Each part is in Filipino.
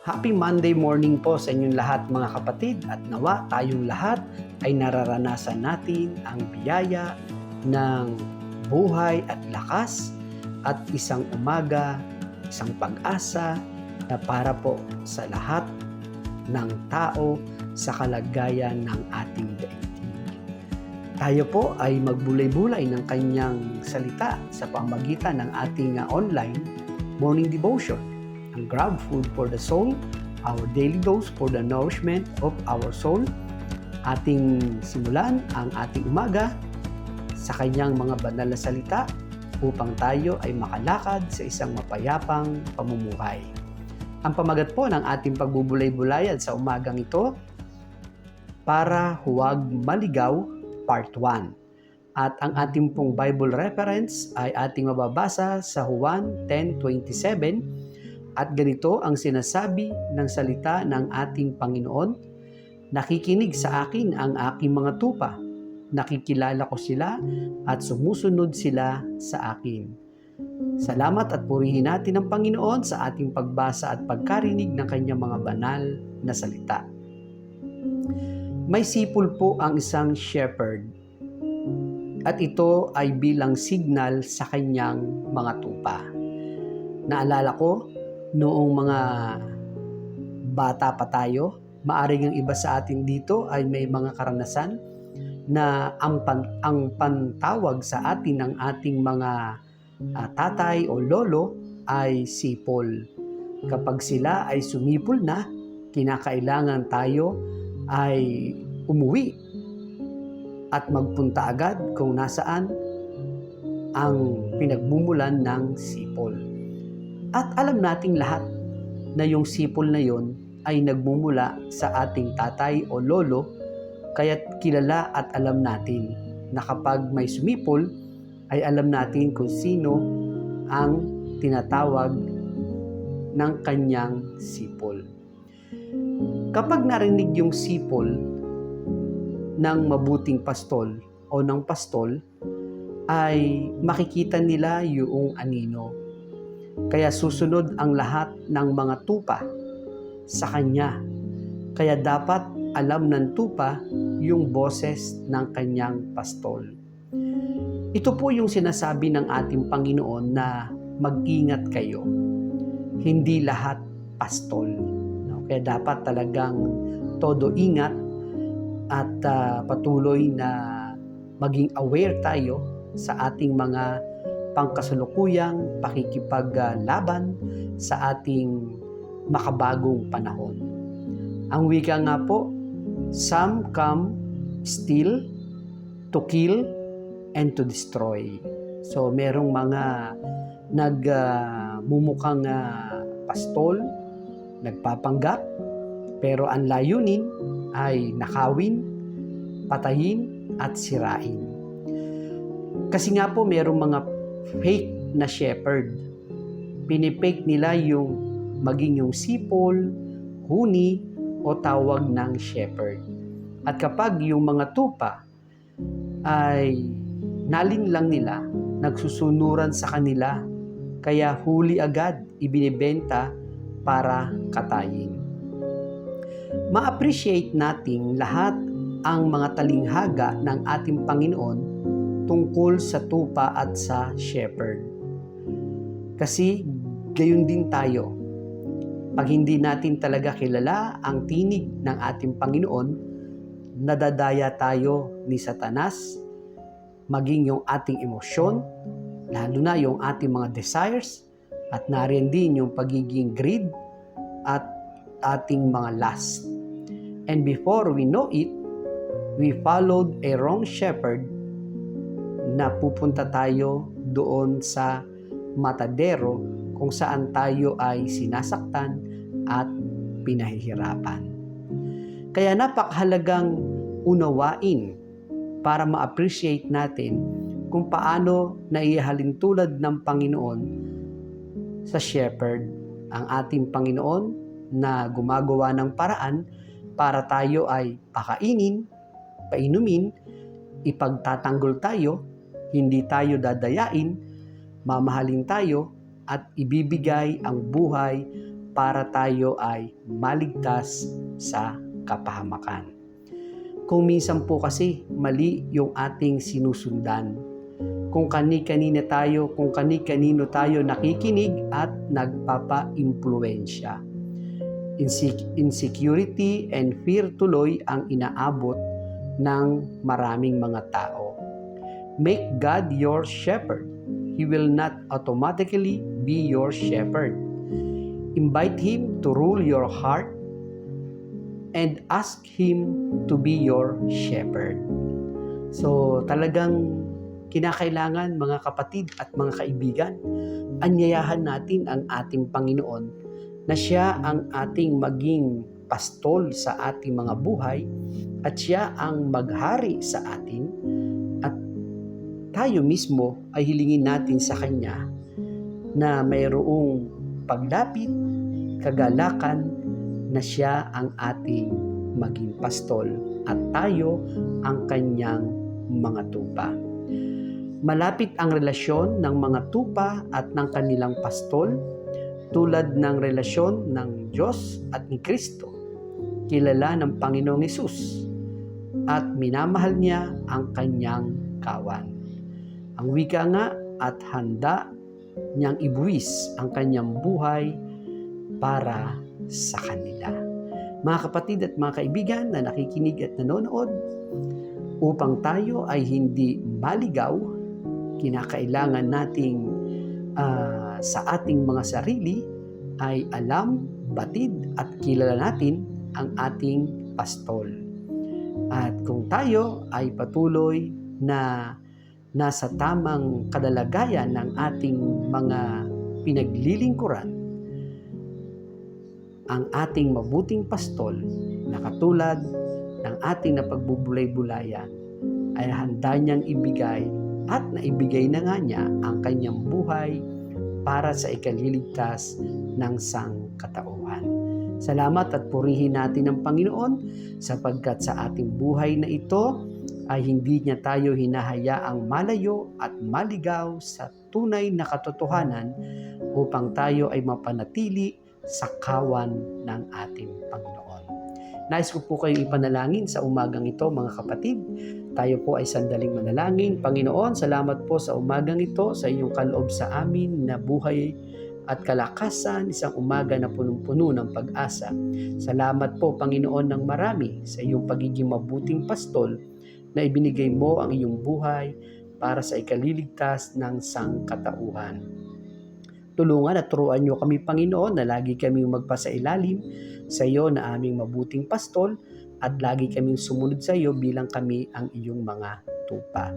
Happy Monday morning po sa inyong lahat mga kapatid at nawa tayong lahat ay nararanasan natin ang biyaya ng buhay at lakas at isang umaga, isang pag-asa na para po sa lahat ng tao sa kalagayan ng ating daigdig. Tayo po ay magbulay-bulay ng kanyang salita sa pamamagitan ng ating online morning devotion. Ang Grab Food for the Soul, our daily dose for the nourishment of our soul. Ating simulan ang ating umaga sa kanyang mga banal na salita upang tayo ay makalakad sa isang mapayapang pamumuhay. Ang pamagat po ng ating pagbubulay-bulayan sa umagang ito, Para Huwag Maligaw, Part 1. At ang ating pong Bible reference ay ating mababasa sa Juan 10:27. At ganito ang sinasabi ng salita ng ating Panginoon, nakikinig sa akin ang aking mga tupa, nakikilala ko sila at sumusunod sila sa akin. Salamat at purihin natin ang Panginoon sa ating pagbasa at pagkarinig ng kanyang mga banal na salita. May sipol po ang isang shepherd at ito ay bilang signal sa kanyang mga tupa. Naalala ko, noong mga bata pa tayo. Maaring ang iba sa atin dito ay may mga karanasan na ang pantawag sa atin ng ating mga tatay o lolo ay sipol. Kapag sila ay sumipol na, kinakailangan tayo ay umuwi at magpunta agad kung nasaan ang pinagmumulan ng sipol. At alam nating lahat na yung sipol na yon ay nagmumula sa ating tatay o lolo, kaya't kilala at alam natin na kapag may sumipol, ay alam natin kung sino ang tinatawag ng kanyang sipol. Kapag narinig yung sipol ng mabuting pastol o ng pastol, ay makikita nila yung anino. Kaya susunod ang lahat ng mga tupa sa kanya. Kaya dapat alam ng tupa yung boses ng kanyang pastol. Ito po yung sinasabi ng ating Panginoon na mag-ingat kayo. Hindi lahat pastol. Kaya dapat talagang todo ingat at patuloy na maging aware tayo sa ating mga pangkasalukuyang pakikipaglaban sa ating makabagong panahon. Ang wika nga po, some come steal, to kill, and to destroy. So merong mga nagmumukhang pastol, nagpapanggap, pero ang layunin ay nakawin, patayin, at sirain. Kasi nga po merong mga fake na shepherd. Pinipake nila yung maging yung sipol, huni, o tawag ng shepherd. At kapag yung mga tupa ay nalinlang nila, nagsusunuran sa kanila, kaya huli agad ibinibenta para katayin. Ma-appreciate nating lahat ang mga talinghaga ng ating Panginoon tungkol sa tupa at sa shepherd. Kasi gayon din tayo. Pag hindi natin talaga kilala ang tinig ng ating Panginoon, nadadaya tayo ni Satanas, maging yung ating emosyon, lalo na yung ating mga desires, at nariyan din yung pagiging greed at ating mga lust. And before we know it, we followed a wrong shepherd na pupunta tayo doon sa matadero kung saan tayo ay sinasaktan at pinahihirapan. Kaya napakahalagang unawain para ma-appreciate natin kung paano naihalin tulad ng Panginoon sa shepherd, ang ating Panginoon na gumagawa ng paraan para tayo ay pakainin, painumin, ipagtatanggol tayo, hindi tayo dadayain, mamahalin tayo, at ibibigay ang buhay para tayo ay maligtas sa kapahamakan. Kung minsan po kasi mali yung ating sinusundan, kung kani-kanino tayo nakikinig at nagpapa-impluwensya. Insecurity and fear tuloy ang inaabot ng maraming mga tao. Make God your shepherd. He will not automatically be your shepherd. Invite Him to rule your heart and ask Him to be your shepherd. So talagang kinakailangan mga kapatid at mga kaibigan, anyayahan natin ang ating Panginoon na Siya ang ating maging pastol sa ating mga buhay at Siya ang maghari sa atin, at tayo mismo ay hilingin natin sa Kanya na mayroong paglapit, kagalakan na Siya ang ating maging pastol at tayo ang Kanyang mga tupa. Malapit ang relasyon ng mga tupa at ng kanilang pastol tulad ng relasyon ng Diyos at ni Kristo. Kilala ng Panginoong Hesus at minamahal niya ang kanyang kawan. Ang wika nga, at handa niyang ibuwis ang kanyang buhay para sa kanila. Mga kapatid at mga kaibigan na nakikinig at nanonood, upang tayo ay hindi maligaw, kinakailangan nating sa ating mga sarili ay alam, batid at kilala natin ang ating pastol. At kung tayo ay patuloy na nasa tamang kadalagayan ng ating mga pinaglilingkuran, ang ating mabuting pastol na katulad ng ating napagbubulay-bulayan ay handa niyang ibigay at naibigay na nga niya ang kanyang buhay para sa ikaliligtas ng sangkatauhan. Salamat at purihin natin ang Panginoon sapagkat sa ating buhay na ito ay hindi niya tayo hinahayaang malayo at maligaw sa tunay na katotohanan upang tayo ay mapanatili sa kawan ng ating Panginoon. Nais ko po kayong ipanalangin sa umagang ito, mga kapatid. Tayo po ay sandaling manalangin. Panginoon, salamat po sa umagang ito, sa iyong kaloob sa amin na buhay at kalakasan, isang umaga na punong-puno ng pag-asa. Salamat po, Panginoon, ng marami sa iyong pagiging mabuting pastol na ibinigay mo ang iyong buhay para sa ikaliligtas ng sangkatauhan. Tulungan at turuan niyo kami, Panginoon, na lagi kaming magpasailalim sa iyo na aming mabuting pastol at lagi kaming sumunod sa iyo bilang kami ang iyong mga tupa.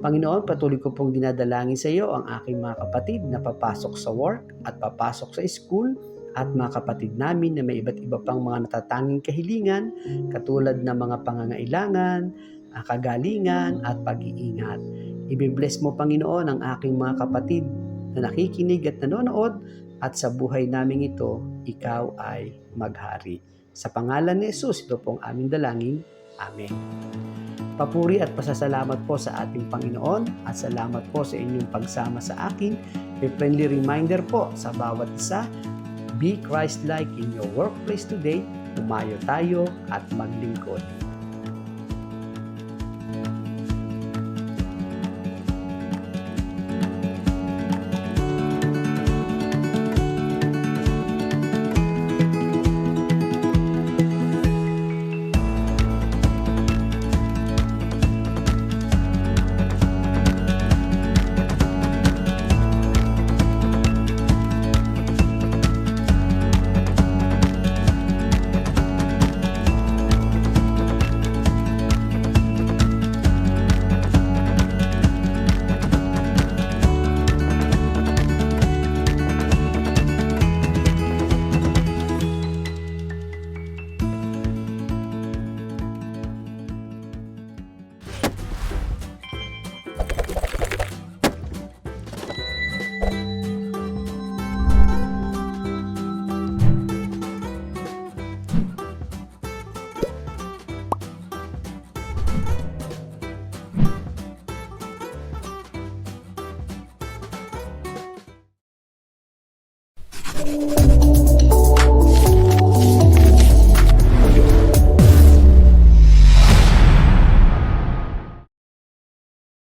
Panginoon, patuloy ko pong dinadalangin sa iyo ang aking mga kapatid na papasok sa work at papasok sa school at mga kapatid namin na may iba't iba pang mga natatanging kahilingan katulad ng mga pangangailangan, kagalingan at pag-iingat. Ibibless mo, Panginoon, ang aking mga kapatid na nakikinig at nanonood at sa buhay namin ito, ikaw ay maghari. Sa pangalan ni Jesus, ito pong aming dalangin. Amen. Papuri at pasasalamat po sa ating Panginoon at salamat po sa inyong pagsama sa akin. A friendly reminder po sa bawat isa, be Christ-like in your workplace today. Umayo tayo at maglingkod.